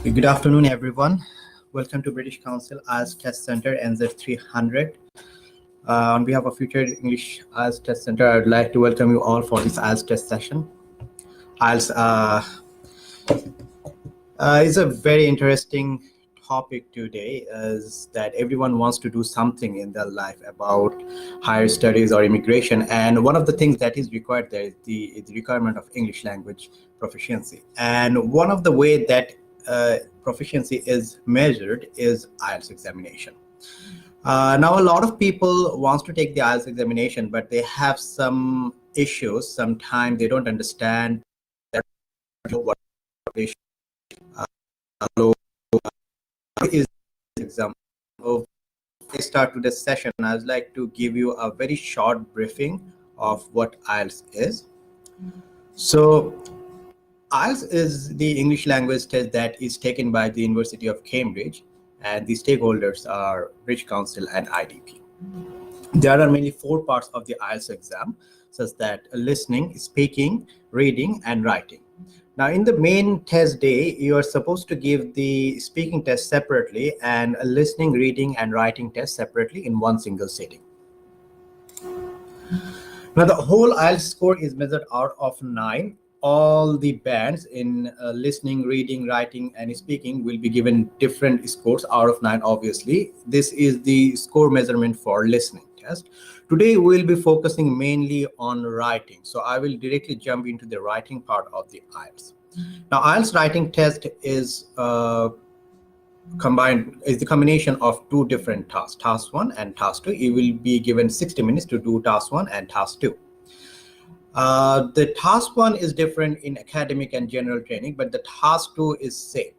Good afternoon, everyone. Welcome to British Council IELTS Test Center NZ300. On behalf of Future English IELTS Test Center, I would like to welcome you all for this IELTS test session. IELTS is a very interesting topic today, is that everyone wants to do something in their life about higher studies or immigration. And one of the things that is required there is the requirement of English language proficiency. And one of the way that proficiency is measured is IELTS examination. Now, a lot of people wants to take the IELTS examination, but they have some issues. Sometimes they don't understand what is exam. So I start today's session. I would like to give you a very short briefing of what IELTS is. So IELTS is the English language test that is taken by the University of Cambridge, and the stakeholders are British Council and IDP. There are mainly 4 parts of the IELTS exam, such that listening, speaking, reading, and writing. Now, in the main test day, you are supposed to give the speaking test separately and a listening, reading, and writing test separately in one single sitting. Now, the whole IELTS score is measured out of 9. All the bands in listening, reading, writing, and speaking will be given different scores out of 9, obviously. This is the score measurement for listening test. Today, we'll be focusing mainly on writing. So I will directly jump into the writing part of the IELTS. Now, IELTS writing test is the combination of 2 different tasks, task 1 and task 2. You will be given 60 minutes to do task 1 and task 2. The task 1 is different in academic and general training, but the task 2 is same.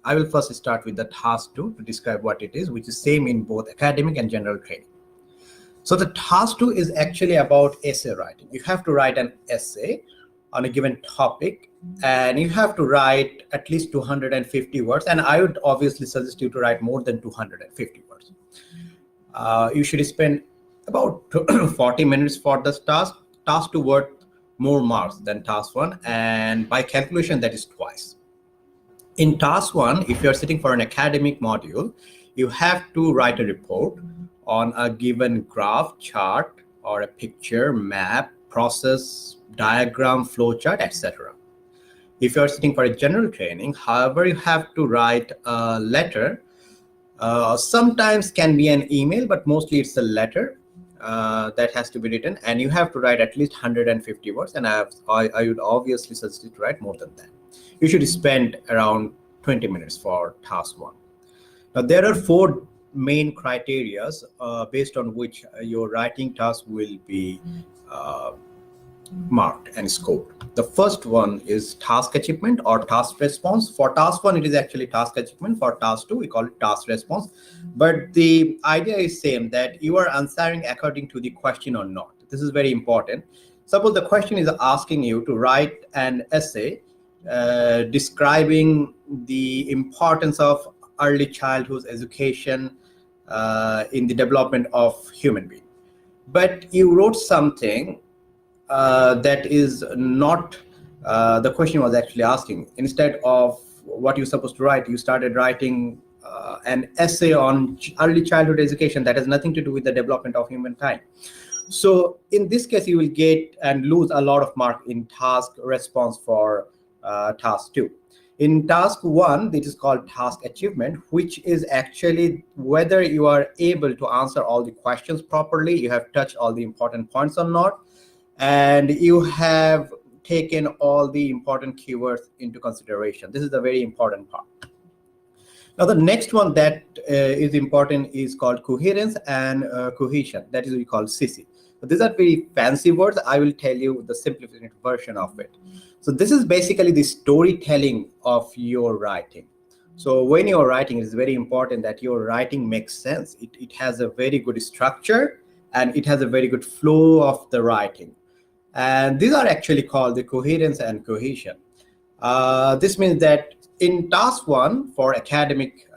I will first start with the task 2 to describe what it is, which is same in both academic and general training. So the task 2 is actually about essay writing. You have to write an essay on a given topic, and you have to write at least 250 words. And I would obviously suggest you to write more than 250 words. You should spend about 40 minutes for this task. Task 2 worth more marks than task 1, and by calculation that is twice. In task 1, if you're sitting for an academic module, you have to write a report on a given graph, chart, or a picture, map, process, diagram, flowchart, etc. If you're sitting for a general training, however, you have to write a letter. Sometimes can be an email, but mostly it's a letter that has to be written, and you have to write at least 150 words, and I would obviously suggest you to write more than that. You should spend around 20 minutes for task 1. Now, there are 4 main criteria based on which your writing task will be marked and scored. The first one is task achievement or task response. For task 1, it is actually task achievement. For task 2, we call it task response. But the idea is same, that you are answering according to the question or not. This is very important. Suppose the question is asking you to write an essay describing the importance of early childhood education in the development of human being. But you wrote something that is not the question was actually asking. Instead of what you're supposed to write, you started writing an essay on early childhood education that has nothing to do with the development of humankind. So in this case, you will get and lose a lot of mark in task response for task 2. In task 1, this is called task achievement, which is actually whether you are able to answer all the questions properly, you have touched all the important points or not, and you have taken all the important keywords into consideration. This is a very important part. Now, the next one that is important is called coherence and cohesion. That is what we call CC. So these are very fancy words. I will tell you the simplified version of it. So this is basically the storytelling of your writing. So when you're writing, it's very important that your writing makes sense. It has a very good structure, and it has a very good flow of the writing. And these are actually called the coherence and cohesion. This means that in task 1 for academic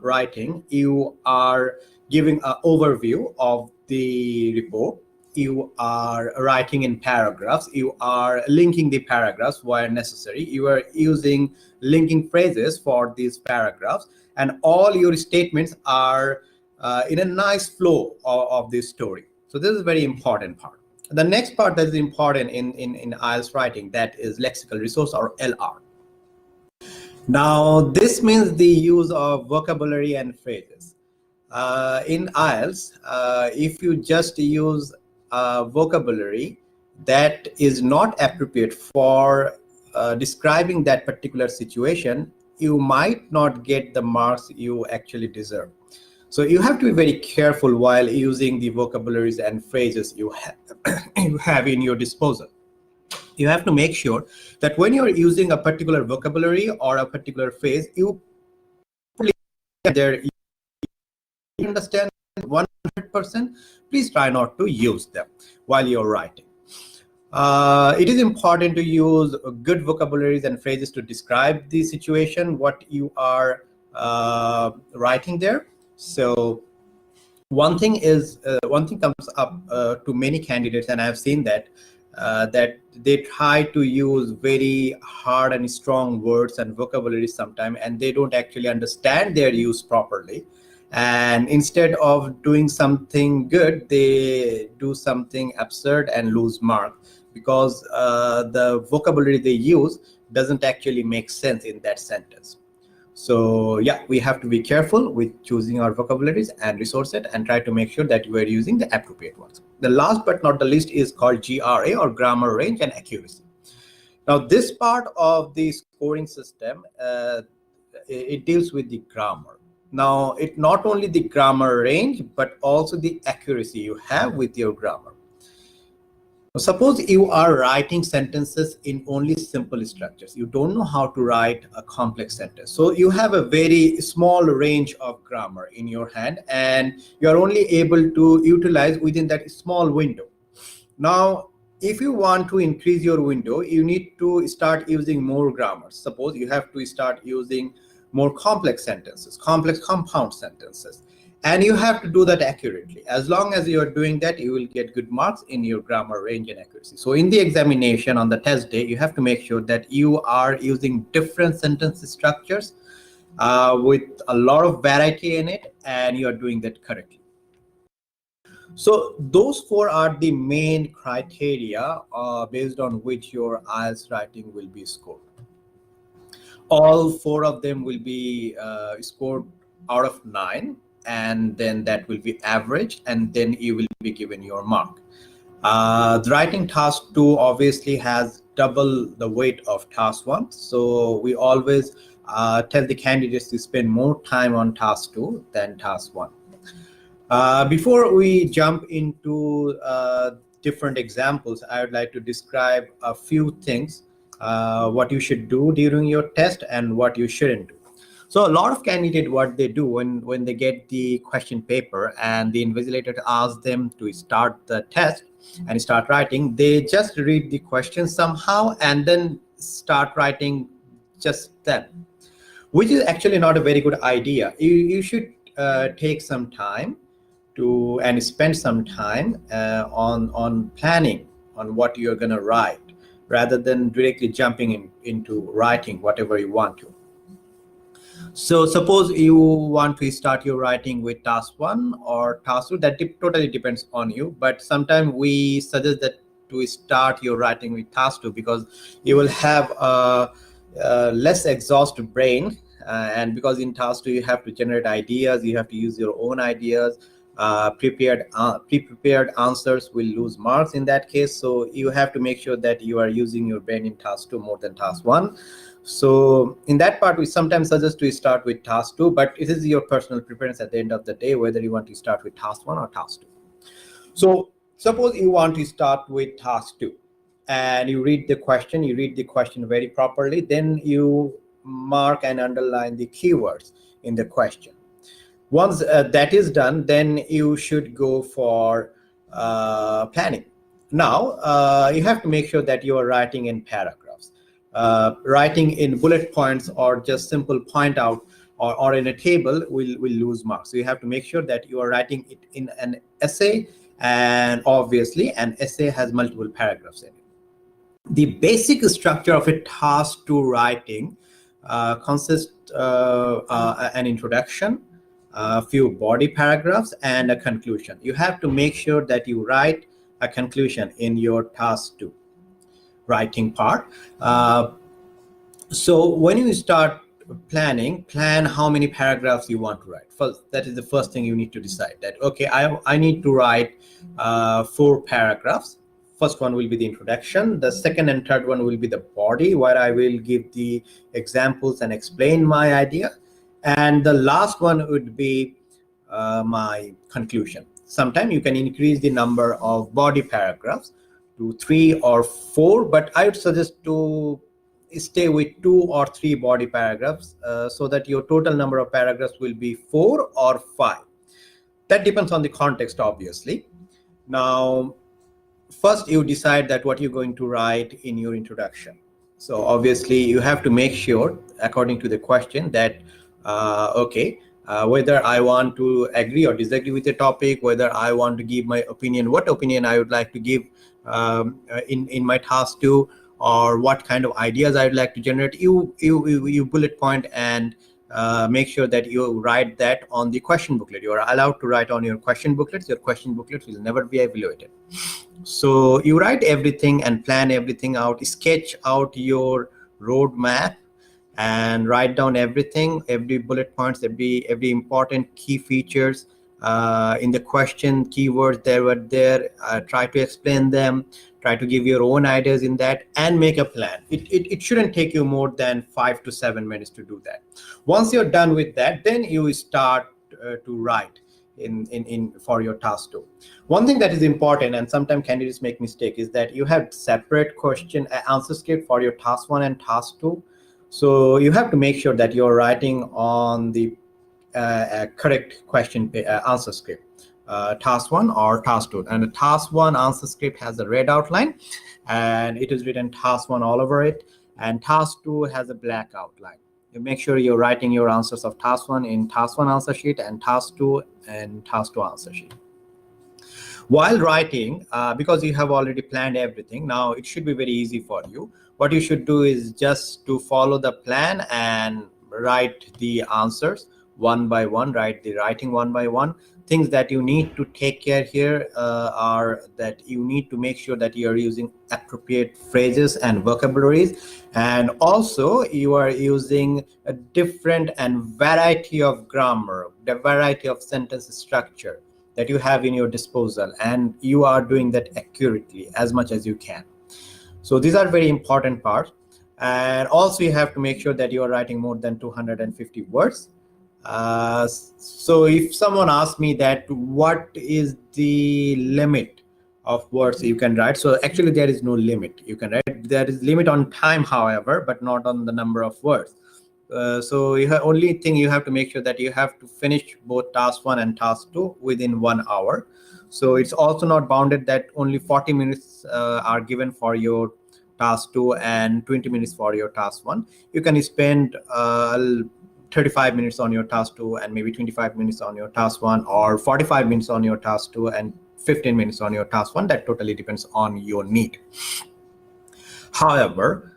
writing, you are giving an overview of the report. You are writing in paragraphs. You are linking the paragraphs where necessary. You are using linking phrases for these paragraphs, and all your statements are in a nice flow of this story. So this is a very important part. The next part that is important in IELTS writing, that is lexical resource, or LR. Now, this means the use of vocabulary and phrases. In IELTS, if you just use vocabulary that is not appropriate for describing that particular situation, you might not get the marks you actually deserve. So you have to be very careful while using the vocabularies and phrases you have in your disposal. You have to make sure that when you're using a particular vocabulary or a particular phrase, you understand 100%. Please try not to use them while you're writing. It is important to use good vocabularies and phrases to describe the situation, what you are writing there. So one thing comes up to many candidates, and I've seen that that they try to use very hard and strong words and vocabulary sometimes, and they don't actually understand their use properly. And instead of doing something good, they do something absurd and lose mark, because the vocabulary they use doesn't actually make sense in that sentence. So yeah, we have to be careful with choosing our vocabularies and resources, and try to make sure that we are using the appropriate ones. The last but not the least is called GRA, or grammar range and accuracy. Now, this part of the scoring system, it deals with the grammar. Now, it not only the grammar range, but also the accuracy you have with your grammar. Suppose you are writing sentences in only simple structures. You don't know how to write a complex sentence. So you have a very small range of grammar in your hand, and you're only able to utilize within that small window. Now, if you want to increase your window, you need to start using more grammar. Suppose you have to start using more complex sentences, complex compound sentences. And you have to do that accurately. As long as you are doing that, you will get good marks in your grammar range and accuracy. So in the examination on the test day, you have to make sure that you are using different sentence structures with a lot of variety in it, and you are doing that correctly. So those four are the main criteria based on which your IELTS writing will be scored. All four of them will be scored out of 9. And then that will be averaged, and then you will be given your mark. The writing task 2 obviously has double the weight of task 1. So we always tell the candidates to spend more time on task 2 than task 1. Before we jump into different examples, I would like to describe a few things, what you should do during your test and what you shouldn't do. So a lot of candidates, what they do when they get the question paper and the invigilator asks them to start the test and start writing, they just read the question somehow and then start writing just then, which is actually not a very good idea. You should take some time and spend some time on planning on what you're going to write, rather than directly jumping into writing whatever you want to. So suppose you want to start your writing with task 1 or task 2, that totally depends on you. But sometimes we suggest that to start your writing with task 2, because you will have a less exhausted brain. And because in task 2, you have to generate ideas, you have to use your own ideas. Pre-prepared answers will lose marks in that case. So you have to make sure that you are using your brain in task 2 more than task 1. So in that part, we sometimes suggest to start with task 2, but it is your personal preference at the end of the day whether you want to start with task 1 or task 2. So suppose you want to start with task 2 and you read the question very properly, then you mark and underline the keywords in the question. Once that is done, then you should go for planning. Now, you have to make sure that you are writing in paragraphs. Writing in bullet points or just simple point out or in a table will lose marks. So you have to make sure that you are writing it in an essay, and obviously an essay has multiple paragraphs in it. The basic structure of a task 2 writing consists an introduction, a few body paragraphs, and a conclusion. You have to make sure that you write a conclusion in your task 2 writing part. So when you start plan how many paragraphs you want to write. First, that is the first thing you need to decide, that okay, I need to write 4 paragraphs. First one will be the introduction. The second and third one will be the body, where I will give the examples and explain my idea. And the last one would be my conclusion. Sometimes you can increase the number of body paragraphs to 3 or 4, but I would suggest to stay with 2 or 3 body paragraphs so that your total number of paragraphs will be 4 or 5. That depends on the context, obviously. Now, first you decide that what you're going to write in your introduction. So obviously you have to make sure, according to the question, that whether I want to agree or disagree with the topic, whether I want to give my opinion, what opinion I would like to give in my task 2, or what kind of ideas I would like to generate. You bullet point and make sure that you write that on the question booklet. You are allowed to write on your question booklets. Your question booklets will never be evaluated. So you write everything and plan everything out, sketch out your roadmap, and write down everything, every bullet points, every important key features in the question, keywords there were there. Try to explain them, try to give your own ideas in that, and make a plan. It shouldn't take you more than 5 to 7 minutes to do that. Once you're done with that, then you start to write in for your task 2. One thing that is important, and sometimes candidates make mistake, is that you have separate question answer script for your task 1 and task 2. So you have to make sure that you're writing on the correct question answer script, task 1 or task 2. And the task 1 answer script has a red outline, and it is written task 1 all over it, and task 2 has a black outline. You make sure you're writing your answers of task 1 in task 1 answer sheet, and task 2 and task 2 answer sheet. While writing, because you have already planned everything, now it should be very easy for you. What you should do is just to follow the plan and write the answers one by one, writing one by one. Things that you need to take care here are that you need to make sure that you are using appropriate phrases and vocabularies, and also you are using a different and variety of grammar, the variety of sentence structure that you have in your disposal, and you are doing that accurately as much as you can. So these are very important parts. And also you have to make sure that you are writing more than 250 words. So if someone asks me that what is the limit of words you can write, so actually there is no limit. You can write, there is limit on time, however, but not on the number of words. So only thing you have to make sure that you have to finish both task 1 and task 2 within 1 hour. So it's also not bounded that only 40 minutes are given for your task 2 and 20 minutes for your task 1. You can spend 35 minutes on your task 2 and maybe 25 minutes on your task 1, or 45 minutes on your task 2 and 15 minutes on your task 1. That totally depends on your need. However,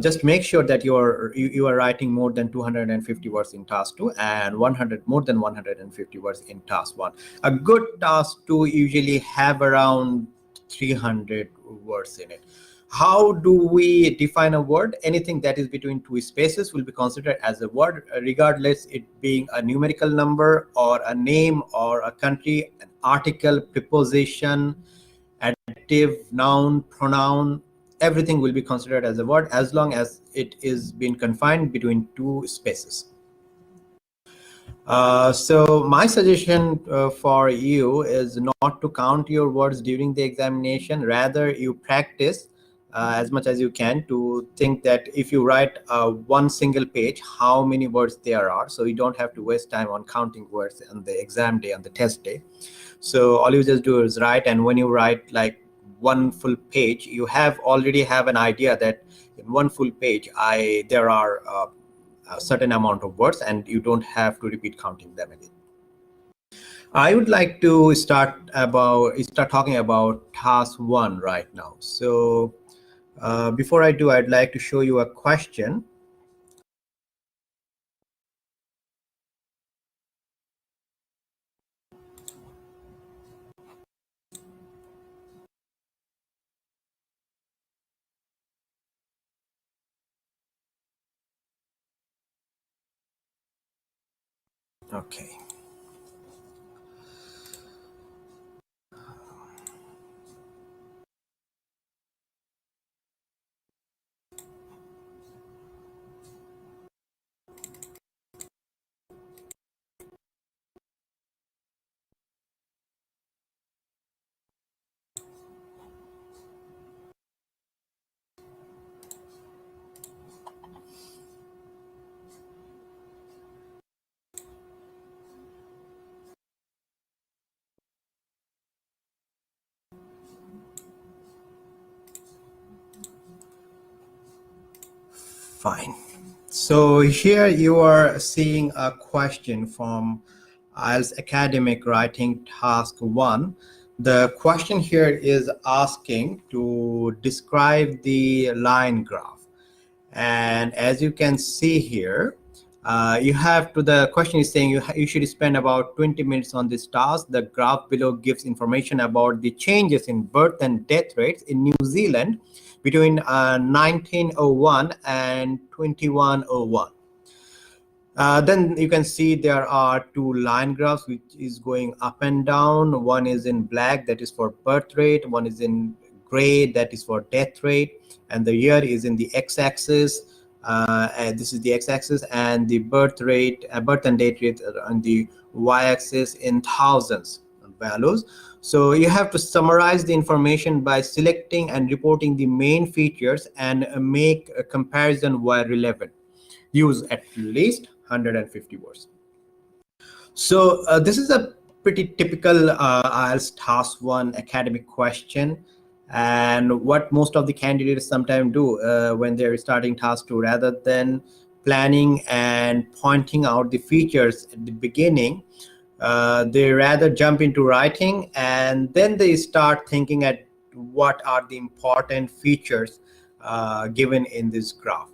just make sure that you are writing more than 250 words in task 2 and more than 150 words in task 1. A good task 2 usually have around 300 words in it. How do we define a word? Anything that is between 2 spaces will be considered as a word, regardless it being a numerical number or a name or a country, an article, preposition, adjective, noun, pronoun. Everything will be considered as a word as long as it is being confined between 2 spaces. So my suggestion for you is not to count your words during the examination. Rather, you practice as much as you can to think that if you write one single page, how many words there are. So you don't have to waste time on counting words on the exam day, on the test day. So all you just do is write, and when you write like one full page, you already have an idea that in one full page there are a certain amount of words, and you don't have to repeat counting them again. I would like to start talking about task 1 right now. So before I do, I'd like to show you a question. Okay. Fine. So here you are seeing a question from IELTS Academic Writing Task 1. The question here is asking to describe the line graph. And as you can see here, the question is saying you should spend about 20 minutes on this task. The graph below gives information about the changes in birth and death rates in New Zealand between 1901 and 2101. Then you can see there are two line graphs which is going up and down. One is in black, that is for birth rate. One is in gray, that is for death rate. And the year is in the x-axis. And this is the x-axis, and the birth and date rate on the y-axis in thousands values. So you have to summarize the information by selecting and reporting the main features and make a comparison where relevant. Use at least 150 words. So this is a pretty typical IELTS Task 1 academic question. And what most of the candidates sometimes do when they're starting Task 2, rather than planning and pointing out the features at the beginning, they rather jump into writing, and then they start thinking at what are the important features given in this graph.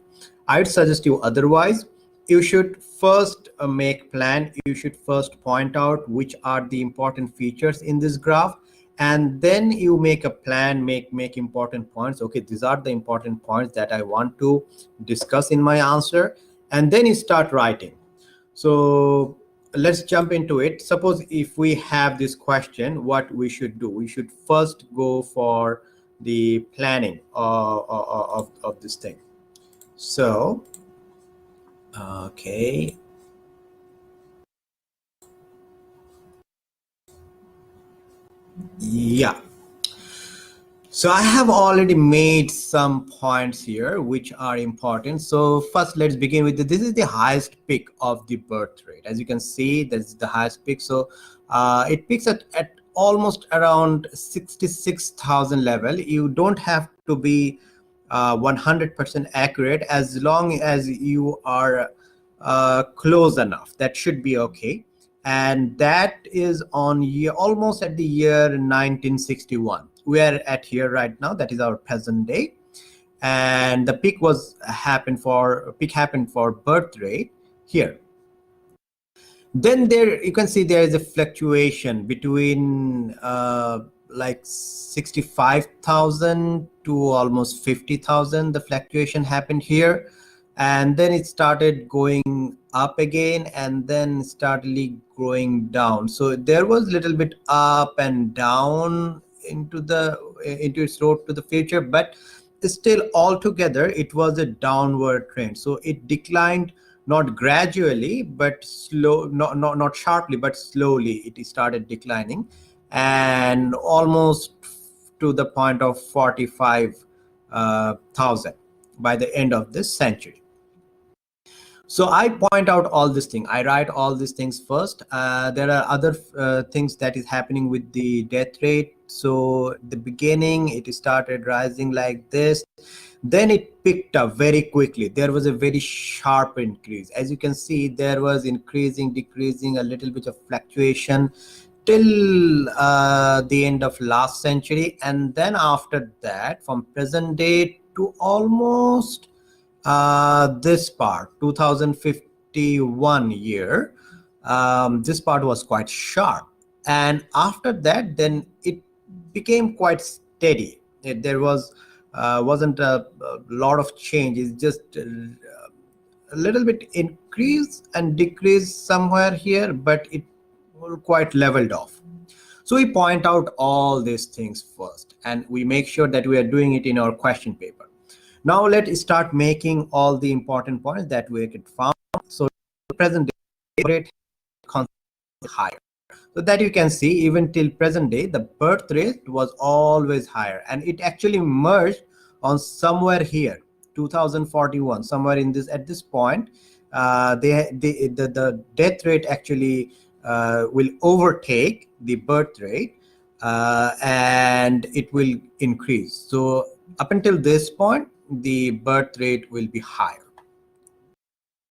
I'd suggest you otherwise. You should first make plan. You should first point out which are the important features in this graph, and then you make a plan, make important points. Okay, these are the important points that I want to discuss in my answer, and then you start writing. So let's jump into it. Suppose if we have this question, what we should do? We should first go for the planning of this thing. So okay, yeah. So I have already made some points here which are important. So first, let's begin with this is the highest peak of the birth rate. As you can see, that's the highest peak. So it peaks at almost around 66,000 level. You don't have to be 100% accurate. As long as you are close enough, that should be okay. And that is on almost at the year 1961. We are at here right now. That is our present day, and the peak happened for birth rate here. Then there you can see there is a fluctuation between like 65,000 to almost 50,000. The fluctuation happened here, and then it started going up again, and then started going down. So there was a little bit up and down into its road to the future, but still altogether it was a downward trend. So it declined, not gradually but not sharply, but slowly it started declining, and almost to the point of 45,000 by the end of this century. So I point out all these things. I write all these things first. There are other things that is happening with the death rate. So the beginning, it started rising like this. Then it picked up very quickly. There was a very sharp increase. As you can see, there was increasing, decreasing, a little bit of fluctuation till the end of last century. And then after that, from present day to almost this part 2051 year, this part was quite sharp, and after that then it became quite steady. There wasn't a lot of change. It's just a little bit increase and decrease somewhere here, but it quite leveled off. So we point out all these things first, and we make sure that we are doing it in our question paper. Now let's start making all the important points that we could found. So present day rate higher. So that you can see, even till present day, the birth rate was always higher, and it actually merged on somewhere here, 2041, somewhere in this, at this point, the death rate actually will overtake the birth rate, and it will increase. So up until this point, the birth rate will be higher.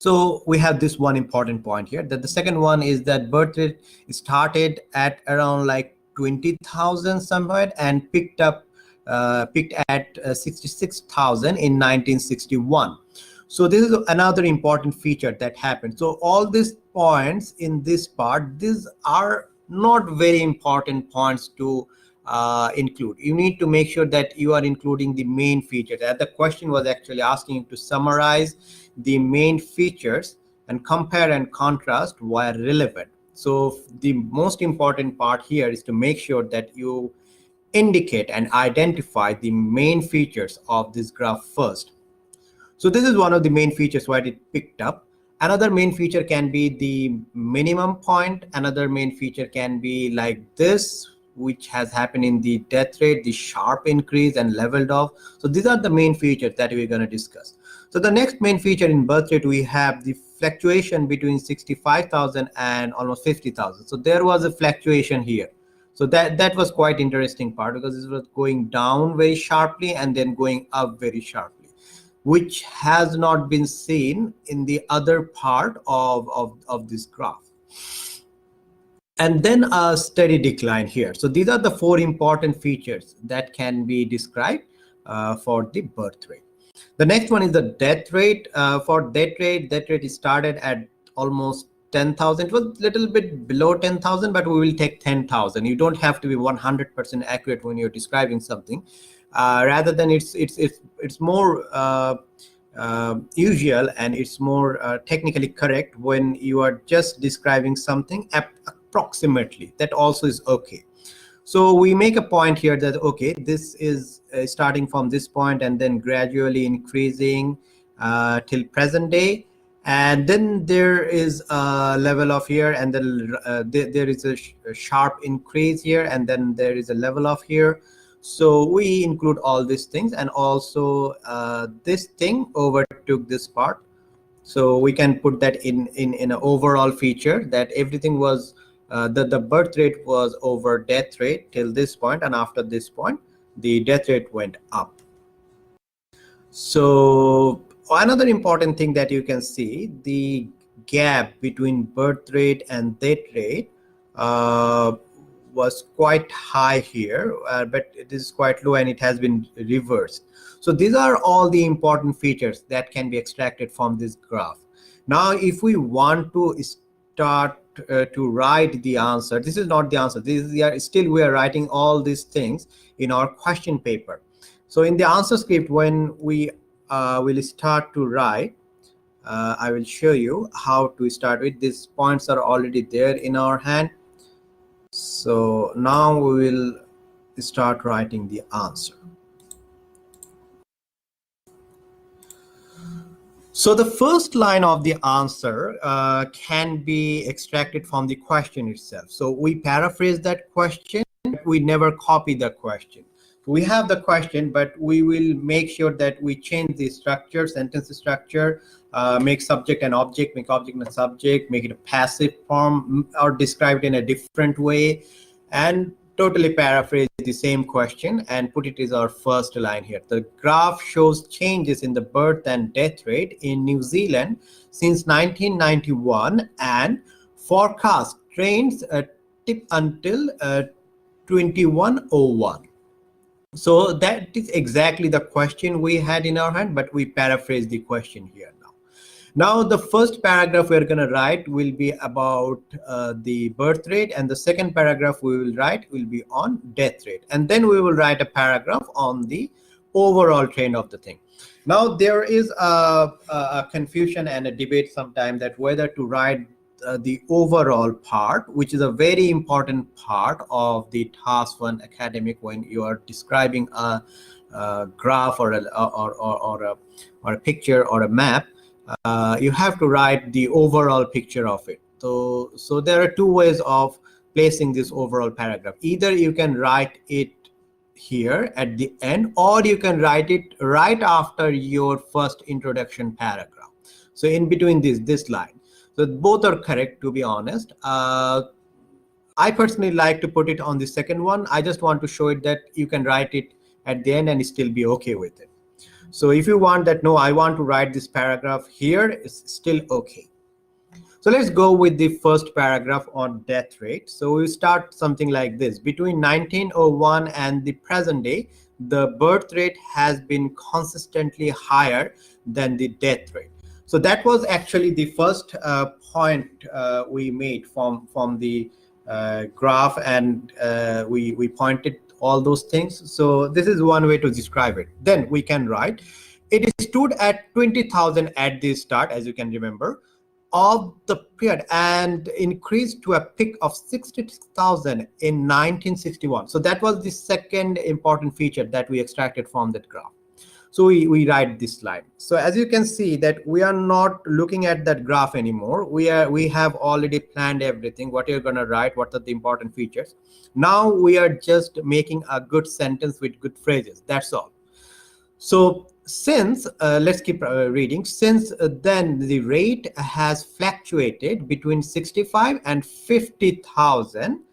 So we have this one important point here, that the second one is that birth rate started at around like 20,000 somewhere and picked at 66,000 in 1961. So this is another important feature that happened. So all these points in this part, these are not very important points to include. You need to make sure that you are including the main features. The question was actually asking you to summarize the main features and compare and contrast where relevant. So the most important part here is to make sure that you indicate and identify the main features of this graph first. So this is one of the main features where it picked up. Another main feature can be the minimum point. Another main feature can be like this, which has happened in the death rate, the sharp increase and leveled off. So these are the main features that we're going to discuss. So the next main feature in birth rate, we have the fluctuation between 65,000 and almost 50,000. So there was a fluctuation here. So that was quite interesting part, because it was going down very sharply and then going up very sharply, which has not been seen in the other part of this graph. And then a steady decline here. So these are the four important features that can be described for the birth rate. The next one is the death rate. For death rate started at almost 10,000. It was a little bit below 10,000, but we will take 10,000. You don't have to be 100% accurate when you're describing something. Rather than it's more usual, and it's more technically correct when you are just describing something approximately. That also is okay. So we make a point here that, okay, this is starting from this point and then gradually increasing till present day. And then there is a level of here, and then there is a sharp increase here, and then there is a level of here. So we include all these things, and also this thing overtook this part. So we can put that in an overall feature, that everything was the birth rate was over death rate till this point, and after this point the death rate went up. So another important thing that you can see, the gap between birth rate and death rate was quite high here, but it is quite low, and it has been reversed. So these are all the important features that can be extracted from this graph. Now if we want to start to write the answer, this is not the answer, we are writing all these things in our question paper. So in the answer script, when we will start to write, I will show you how to start with. These points are already there in our hand. So now we will start writing the answer. So the first line of the answer can be extracted from the question itself. So we paraphrase that question, we never copy the question. We have the question, but we will make sure that we change the structure, sentence structure, make subject and object, make object and subject, make it a passive form, or describe it in a different way, and totally paraphrase the same question and put it as our first line here. The graph shows changes in the birth and death rate in New Zealand since 1991 and forecast trends tip until 2101. So that is exactly the question we had in our hand, but we paraphrase the question here now. Now, the first paragraph we're going to write will be about the birth rate, and the second paragraph we will write will be on death rate. And then we will write a paragraph on the overall trend of the thing. Now, there is a confusion and a debate sometimes that whether to write the overall part, which is a very important part of the task 1 academic when you are describing a graph or a picture or a map. You have to write the overall picture of it. So there are two ways of placing this overall paragraph. Either you can write it here at the end, or you can write it right after your first introduction paragraph. So in between this line. So both are correct, to be honest. I personally like to put it on the second one. I just want to show it that you can write it at the end and still be okay with it. So if you want that, no, I want to write this paragraph here, it's still okay. So let's go with the first paragraph on death rate. So we start something like this. Between 1901 and the present day, the birth rate has been consistently higher than the death rate. So that was actually the first point we made from the graph, and we pointed all those things. So this is one way to describe it. Then we can write, it stood at 20,000 at the start, as you can remember, of the period, and increased to a peak of 60,000 in 1961. So that was the second important feature that we extracted from that graph. So we write this line. So as you can see that we are not looking at that graph anymore. We have already planned everything, what you're going to write, what are the important features. Now we are just making a good sentence with good phrases. That's all. So since, let's keep reading. Since then, the rate has fluctuated between 65 and 50,000.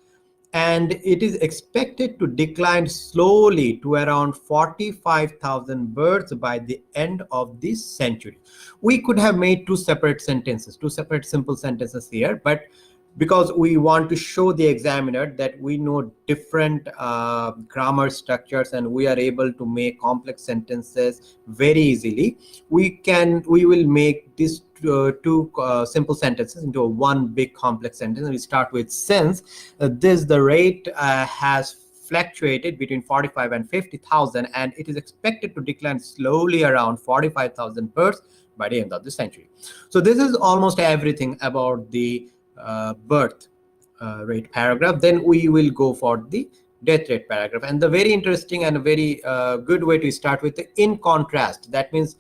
And it is expected to decline slowly to around 45,000 births by the end of this century. We could have made two separate sentences, two separate simple sentences here, but because we want to show the examiner that we know different grammar structures and we are able to make complex sentences very easily, we will make these two simple sentences into a one big complex sentence. And we start with, since the rate has fluctuated between 45 and 50,000, and it is expected to decline slowly around 45,000 births by the end of the century. So this is almost everything about the birth rate paragraph. Then we will go for the death rate paragraph, and the very interesting and a very good way to start with the in contrast. That means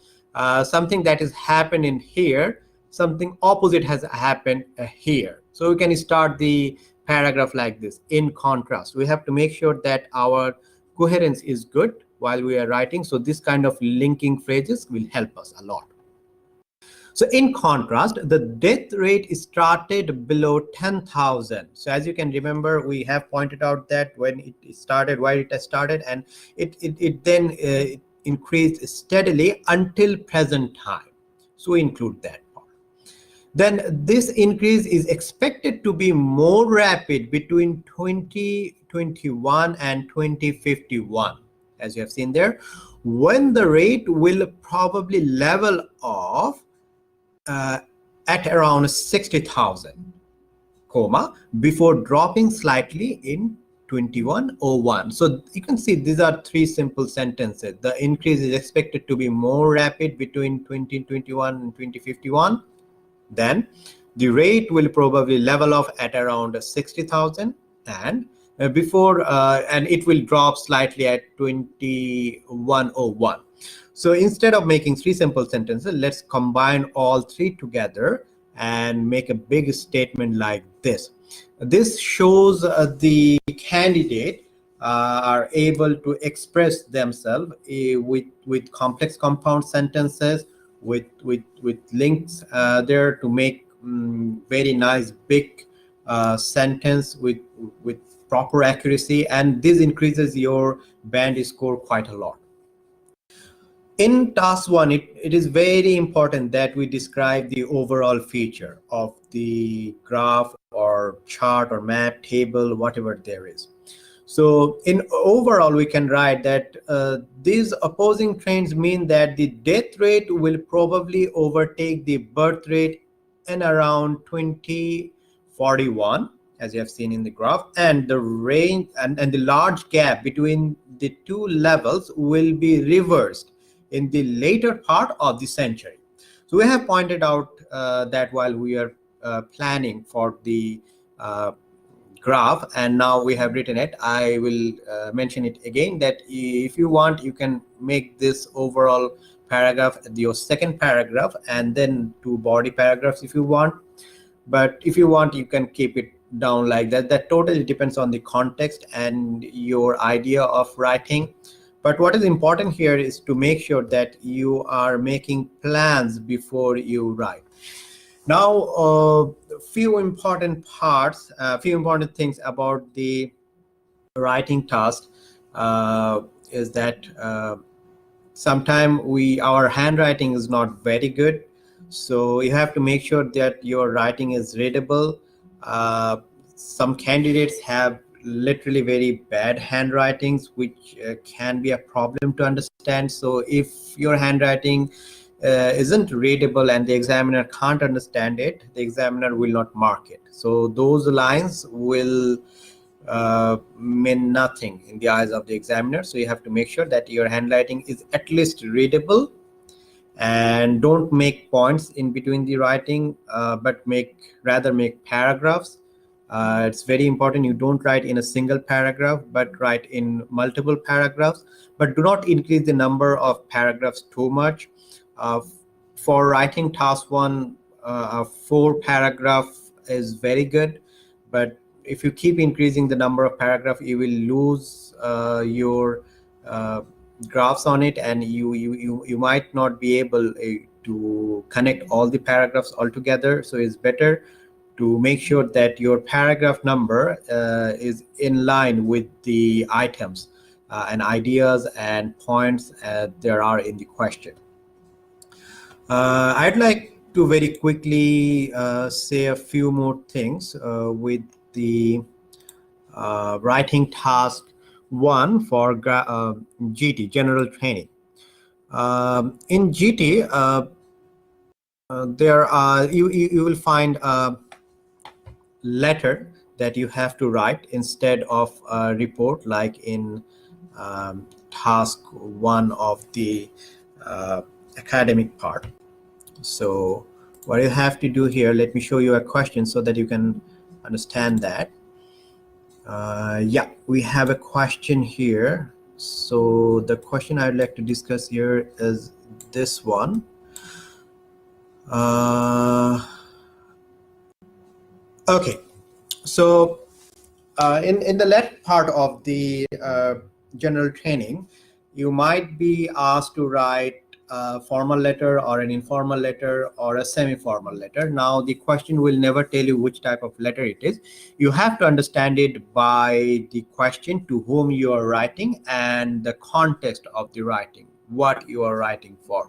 something that is happening here, something opposite has happened here. So we can start the paragraph like this: in contrast. We have to make sure that our coherence is good while we are writing, so this kind of linking phrases will help us a lot. So in contrast, the death rate started below 10,000. So as you can remember, we have pointed out that when it started, why it has started, and it then increased steadily until present time. So we include that part. Then this increase is expected to be more rapid between 2021 and 2051, as you have seen there, when the rate will probably level off at around 60,000, before dropping slightly in 2101. So you can see these are three simple sentences. The increase is expected to be more rapid between 2021 and 2051. Then the rate will probably level off at around 60,000, and and it will drop slightly at 2101. So instead of making three simple sentences, let's combine all three together and make a big statement like this. This shows the candidate are able to express themselves with complex compound sentences, with links there to make very nice big sentence with proper accuracy, and this increases your band score quite a lot. In task one, it is very important that we describe the overall feature of the graph or chart or map, table, whatever there is. So in overall, we can write that these opposing trends mean that the death rate will probably overtake the birth rate in around 2041, as you have seen in the graph, and the range and the large gap between the two levels will be reversed in the later part of the century. So we have pointed out that while we are planning for the graph, and now we have written it. I will mention it again, that if you want, you can make this overall paragraph your second paragraph, and then two body paragraphs if you want. But if you want, you can keep it down like that. That totally depends on the context and your idea of writing. But what is important here is to make sure that you are making plans before you write. Now, few important parts, few important things about the writing task is that sometimes our handwriting is not very good, so you have to make sure that your writing is readable. Some candidates have literally very bad handwritings, which can be a problem to understand. So if your handwriting isn't readable and the examiner can't understand it, the examiner will not mark it. So those lines will mean nothing in the eyes of the examiner. So you have to make sure that your handwriting is at least readable, and don't make points in between the writing, but rather make paragraphs. It's very important you don't write in a single paragraph, but write in multiple paragraphs. But do not increase the number of paragraphs too much. For writing task one, 4 paragraph is very good, but if you keep increasing the number of paragraphs, you will lose your graphs on it, and you might not be able to connect all the paragraphs all together. So it's better to make sure that your paragraph number is in line with the items and ideas and points there are in the question. I'd like to very quickly say a few more things with the writing task one for GT, general training. In GT, there are you will find a letter that you have to write instead of a report, like in task one of the academic part. So what you have to do here, let me show you a question so that you can understand that. Yeah, we have a question here. So the question I'd like to discuss here is this one. Okay, so in the left part of the general training, you might be asked to write a formal letter or an informal letter or a semi-formal letter. Now the question will never tell you which type of letter it is. You have to understand it by the question, to whom you are writing, and the context of the writing, what you are writing for.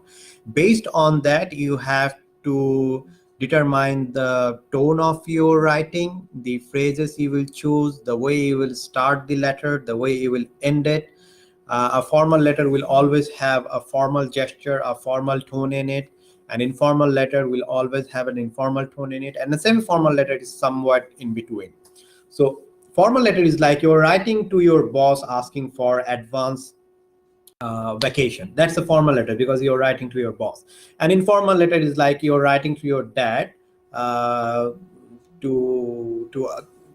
Based on that, you have to determine the tone of your writing, the phrases you will choose, the way you will start the letter, the way you will end it. A formal letter will always have a formal gesture, a formal tone in it. An informal letter will always have an informal tone in it, and a semi-formal letter is somewhat in between. So formal letter is like you're writing to your boss asking for advance vacation. That's a formal letter because you're writing to your boss. An informal letter is like you're writing to your dad to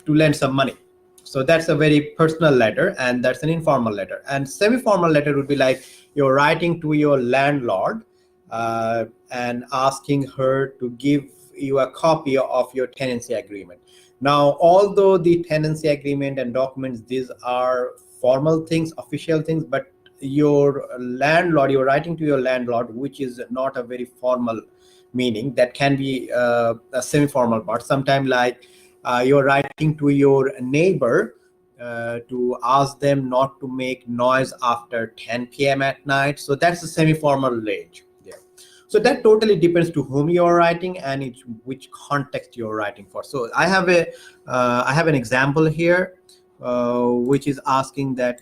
lend some money. So that's a very personal letter, and that's an informal letter. And semi-formal letter would be like you're writing to your landlord and asking her to give you a copy of your tenancy agreement. Now, although the tenancy agreement and documents, these are formal things, official things, but your landlord, you're writing to your landlord, which is not a very formal meaning. That can be a semi-formal part. Sometimes like you're writing to your neighbor to ask them not to make noise after 10 p.m. at night. So that's a semi-formal range there. So that totally depends to whom you're writing and which context you're writing for. So I have an example here, which is asking that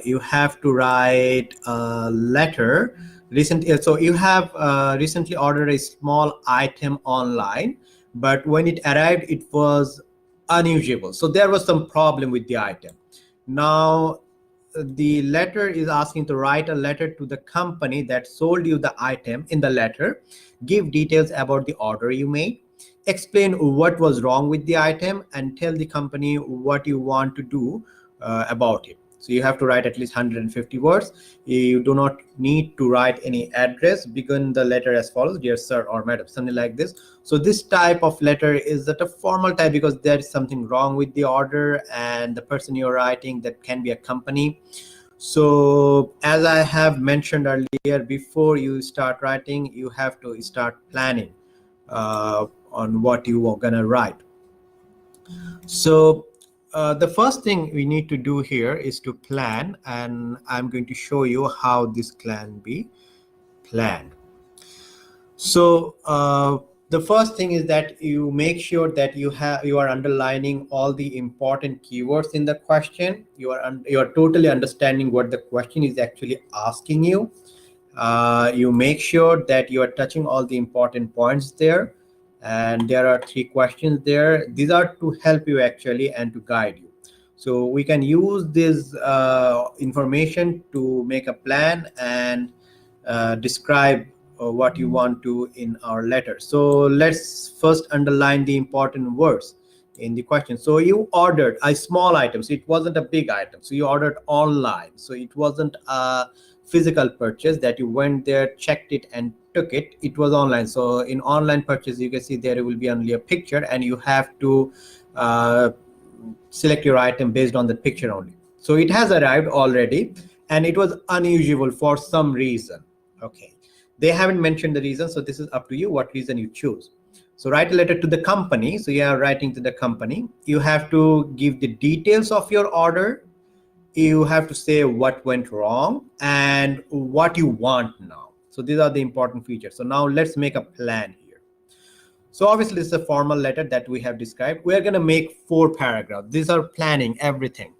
you have to write a letter recently. So you have recently ordered a small item online, but when it arrived, it was unusable. So there was some problem with the item. Now the letter is asking to write a letter to the company that sold you the item. In the letter, give details about the order you made, explain what was wrong with the item, and tell the company what you want to do about it. So you have to write at least 150 words. You do not need to write any address. Begin the letter as follows: dear sir or madam, something like this. So this type of letter is at a formal type because there is something wrong with the order and the person you're writing, that can be a company. So as I have mentioned earlier, before you start writing, you have to start planning on what you are gonna write. So the first thing we need to do here is to plan, and I'm going to show you how this can be planned. So the first thing is that you make sure that you are underlining all the important keywords in the question. You are totally understanding what the question is actually asking you. You make sure that you are touching all the important points there, and there are 3 questions there. These are to help you actually and to guide you. So we can use this information to make a plan and describe what you want to in our letter. So let's first underline the important words in the question. So you ordered a small item, so it wasn't a big item. So you ordered online, so it wasn't a physical purchase that you went there, checked it and took it. It was online. So in online purchase, you can see there will be only a picture, and you have to select your item based on the picture only. So it has arrived already and it was unusual for some reason. Okay, they haven't mentioned the reason, so this is up to you what reason you choose. So write a letter to the company. So you are writing to the company. You have to give the details of your order. You have to say what went wrong and what you want now. So these are the important features. So now let's make a plan here. So obviously this is a formal letter that we have described. We're going to make 4 paragraphs. These are planning everything.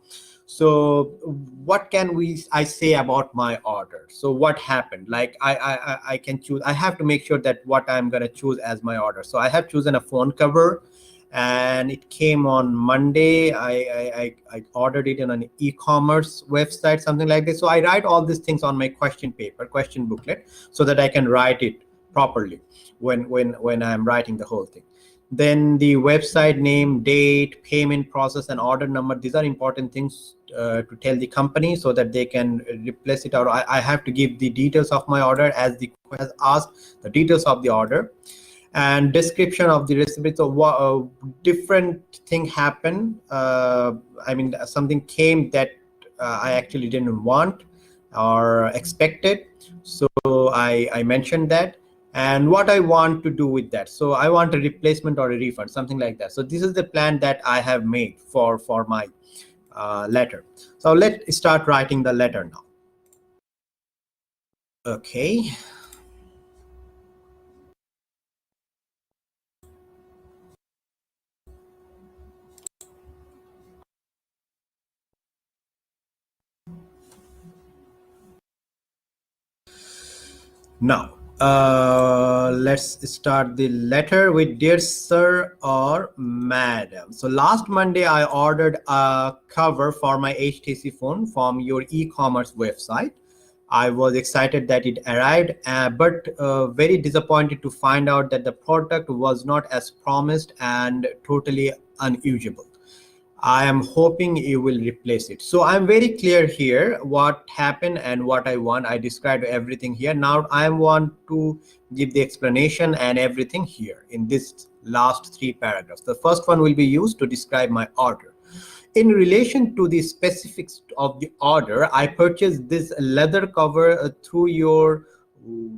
So what can I say about my order? So what happened? Like I can choose. I have to make sure that what I'm going to choose as my order. So I have chosen a phone cover, and it came on Monday. I ordered it in an e-commerce website, something like this. So I write all these things on my question paper, question booklet, so that I can write it properly when I'm writing the whole thing. Then the website name, date, payment process, and order number. These are important things to tell the company so that they can replace it. Or I have to give the details of my order as the question has asked, the details of the order, and description of the recipe. So different thing happened. I mean, something came that I actually didn't want or expected. So I mentioned that, and what I want to do with that. So I want a replacement or a refund, something like that. So this is the plan that I have made for my letter. So let's start writing the letter now. Okay. Now, let's start the letter with dear sir or madam. So last Monday, I ordered a cover for my HTC phone from your e-commerce website. I was excited that it arrived, but very disappointed to find out that the product was not as promised and totally unusable. I am hoping you will replace it. So I'm very clear here what happened and what I want. I described everything here. Now I want to give the explanation and everything here in this last 3 paragraphs. The first one will be used to describe my order. in relation to the specifics of the order, I purchased this leather cover through your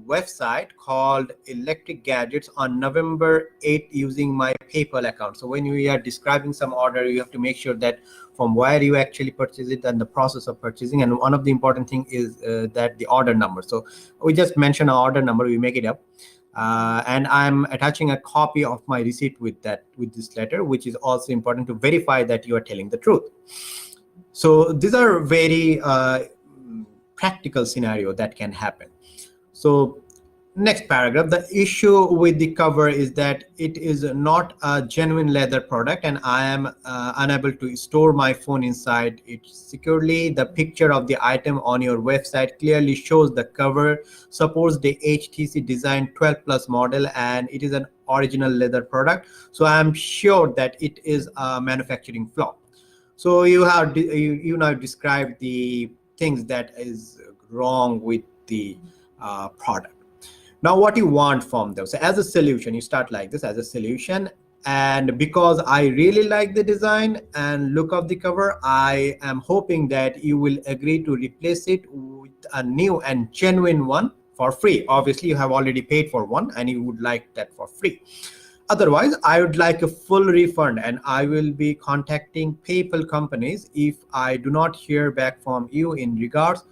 website called Electric Gadgets on November 8th using my PayPal account. So when we are describing some order, you have to make sure that from where you actually purchase it and the process of purchasing. And one of the important thing is that the order number. So we just mention an order number, we make it up. And I'm attaching a copy of my receipt with this letter, which is also important to verify that you are telling the truth. So these are very practical scenario that can happen. So next paragraph, the issue with the cover is that it is not a genuine leather product and I am unable to store my phone inside it securely. The picture of the item on your website clearly shows the cover supports the HTC Design 12 Plus model and it is an original leather product. So I am sure that it is a manufacturing flaw. So you now described the things that is wrong with the product. Now what you want from them. So as a solution, you start like this as a solution. And because I really like the design and look of the cover, I am hoping that you will agree to replace it with a new and genuine one for free. Obviously, you have already paid for one and you would like that for free. Otherwise, I would like a full refund and I will be contacting PayPal companies if I do not hear back from you in regards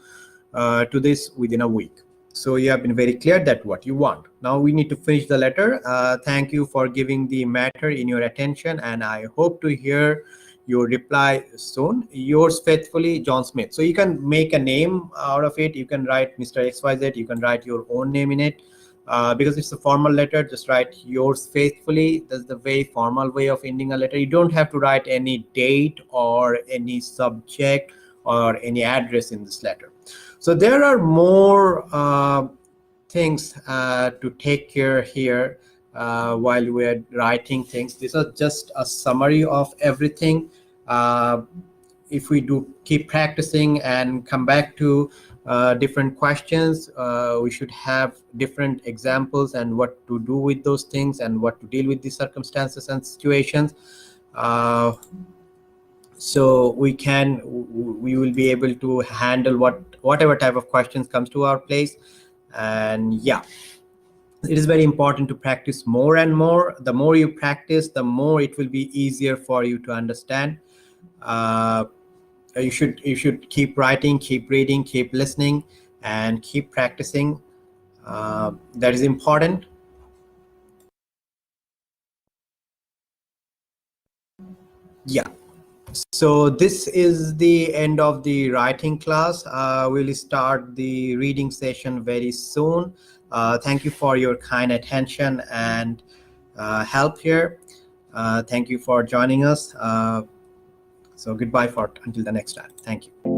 to this within a week. So you have been very clear that what you want. Now we need to finish the letter. Thank you for giving the matter in your attention and I hope to hear your reply soon. Yours faithfully, John Smith. So you can make a name out of it. You can write Mr. XYZ. You can write your own name in it. Because it's a formal letter, just write yours faithfully. That's the very formal way of ending a letter. You don't have to write any date or any subject or any address in this letter. So there are more things to take care here while we're writing things. These are just a summary of everything. If we do keep practicing and come back to different questions, we should have different examples and what to do with those things and what to deal with these circumstances and situations. So we will be able to handle whatever type of questions comes to our place. And yeah, it is very important to practice more and more. The more you practice, the more it will be easier for you to understand. You should keep writing, keep reading, keep listening, and keep practicing. That is important. Yeah. So this is the end of the writing class. We'll start the reading session very soon. Thank you for your kind attention and help here. Thank you for joining us. So goodbye until the next time. Thank you.